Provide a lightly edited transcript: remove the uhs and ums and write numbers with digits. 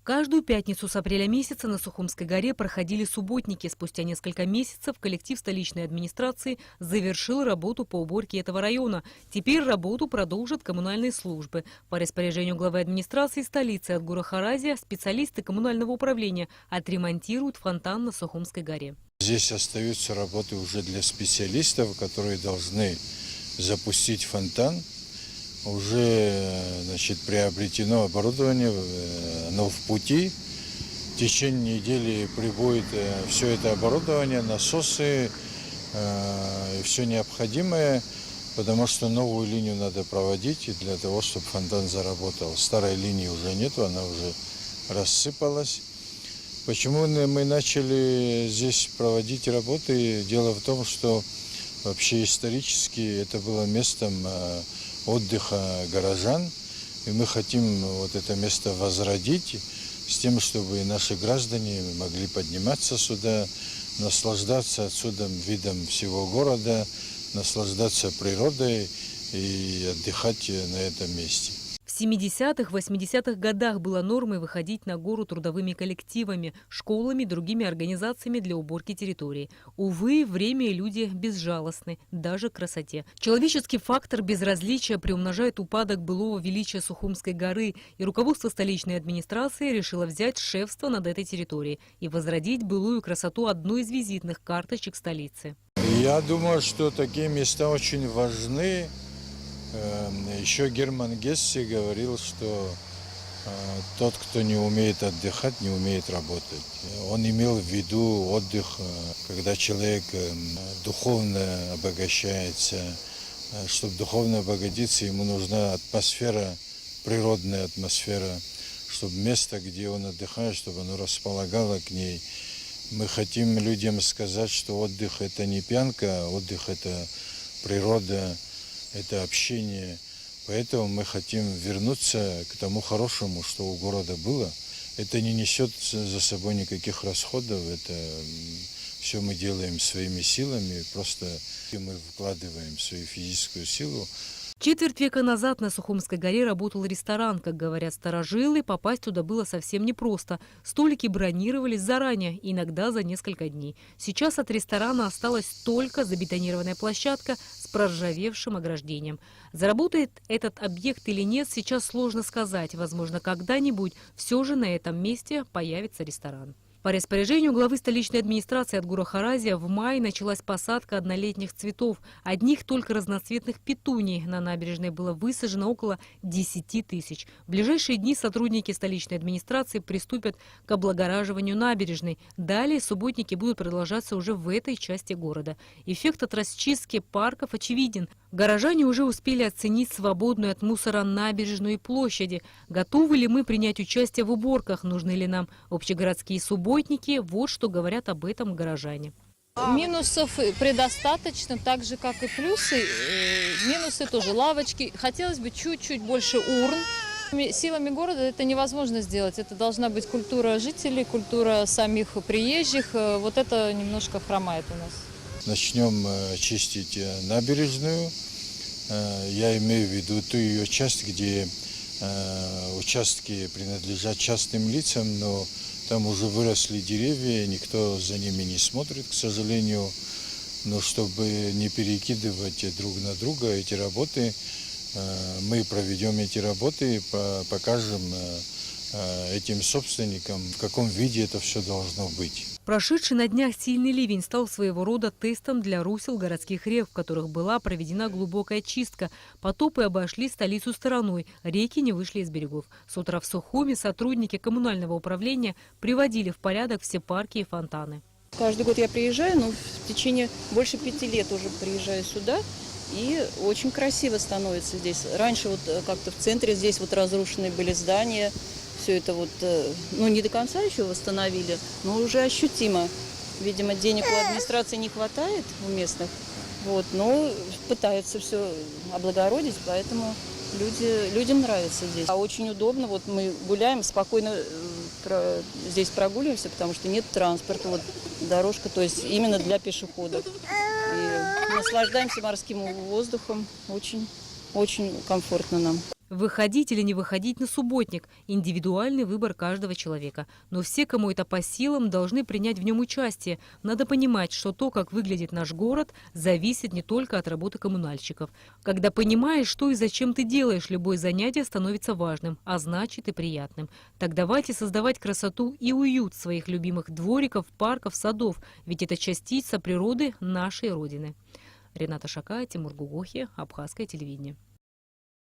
Каждую пятницу с апреля месяца на Сухумской горе проходили субботники. Спустя несколько месяцев коллектив столичной администрации завершил работу по уборке этого района. Теперь работу продолжат коммунальные службы. По распоряжению главы администрации столицы Адгура Харазия специалисты коммунального управления отремонтируют фонтан на Сухумской горе. Здесь остаются работы уже для специалистов, которые должны запустить фонтан. Уже, приобретено оборудование, оно в пути. В течение недели прибудет все это оборудование, насосы и все необходимое, потому что новую линию надо проводить для того, чтобы фонтан заработал. Старой линии уже нету, она уже рассыпалась. Почему мы начали здесь проводить работы? Дело в том, что вообще исторически это было местом отдыха горожан, и мы хотим вот это место возродить с тем, чтобы наши граждане могли подниматься сюда, наслаждаться отсюда видом всего города, наслаждаться природой и отдыхать на этом месте. В 70-х, 80-х годах было нормой выходить на гору трудовыми коллективами, школами, другими организациями для уборки территории. Увы, время и люди безжалостны, даже к красоте. Человеческий фактор безразличия приумножает упадок былого величия Сухумской горы, и руководство столичной администрации решило взять шефство над этой территорией и возродить былую красоту одной из визитных карточек столицы. Я думаю, что такие места очень важны. Еще Герман Гессе говорил, что тот, кто не умеет отдыхать, не умеет работать. Он имел в виду отдых, когда человек духовно обогащается. Чтобы духовно обогатиться, ему нужна атмосфера, природная атмосфера, чтобы место, где он отдыхает, чтобы оно располагало к ней. Мы хотим людям сказать, что отдых – это не пьянка, отдых – это природа, это общение. Поэтому мы хотим вернуться к тому хорошему, что у города было. Это не несет за собой никаких расходов. Это все мы делаем своими силами. Просто мы вкладываем свою физическую силу. Четверть века назад на Сухумской горе работал ресторан. Как говорят старожилы, попасть туда было совсем непросто. Столики бронировались заранее, иногда за несколько дней. Сейчас от ресторана осталась только забетонированная площадка с проржавевшим ограждением. Заработает этот объект или нет, сейчас сложно сказать. Возможно, когда-нибудь все же на этом месте появится ресторан. По распоряжению главы столичной администрации Адгура Харазия в мае началась посадка однолетних цветов. Одних только разноцветных петуний на набережной было высажено около 10 тысяч. В ближайшие дни сотрудники столичной администрации приступят к облагораживанию набережной. Далее субботники будут продолжаться уже в этой части города. Эффект от расчистки парков очевиден. Горожане уже успели оценить свободную от мусора набережную и площади. Готовы ли мы принять участие в уборках? Нужны ли нам общегородские субботники? Вот что говорят об этом горожане. Минусов предостаточно, так же, как и плюсы. Минусы тоже лавочки. Хотелось бы чуть-чуть больше урн. Силами города это невозможно сделать. Это должна быть культура жителей, культура самих приезжих. Вот это немножко хромает у нас. Начнем чистить набережную. Я имею в виду ту ее часть, где участки принадлежат частным лицам, но там уже выросли деревья, никто за ними не смотрит, к сожалению. Но чтобы не перекидывать друг на друга эти работы, мы проведем эти работы и покажем этим собственникам, в каком виде это все должно быть. Прошедший на днях сильный ливень стал своего рода тестом для русел городских рек, в которых была проведена глубокая чистка. Потопы обошли столицу стороной, реки не вышли из берегов. С утра в Сухуме сотрудники коммунального управления приводили в порядок все парки и фонтаны. Каждый год я приезжаю, но в течение больше 5 лет уже приезжаю сюда. И очень красиво становится здесь. Раньше вот как-то в центре здесь вот разрушены были здания. Все это вот, не до конца еще восстановили, но уже ощутимо. Видимо, денег у администрации не хватает у местных, но пытаются все облагородить, поэтому людям нравится здесь. А очень удобно, мы гуляем, спокойно здесь прогуливаемся, потому что нет транспорта, дорожка, то есть именно для пешеходов. И наслаждаемся морским воздухом, очень комфортно нам. Выходить или не выходить на субботник – индивидуальный выбор каждого человека. Но все, кому это по силам, должны принять в нем участие. Надо понимать, что то, как выглядит наш город, зависит не только от работы коммунальщиков. Когда понимаешь, что и зачем ты делаешь, любое занятие становится важным, а значит и приятным. Так давайте создавать красоту и уют своих любимых двориков, парков, садов, ведь это частица природы нашей Родины. Рената Шакая, Тимур Гугохи, Абхазское телевидение.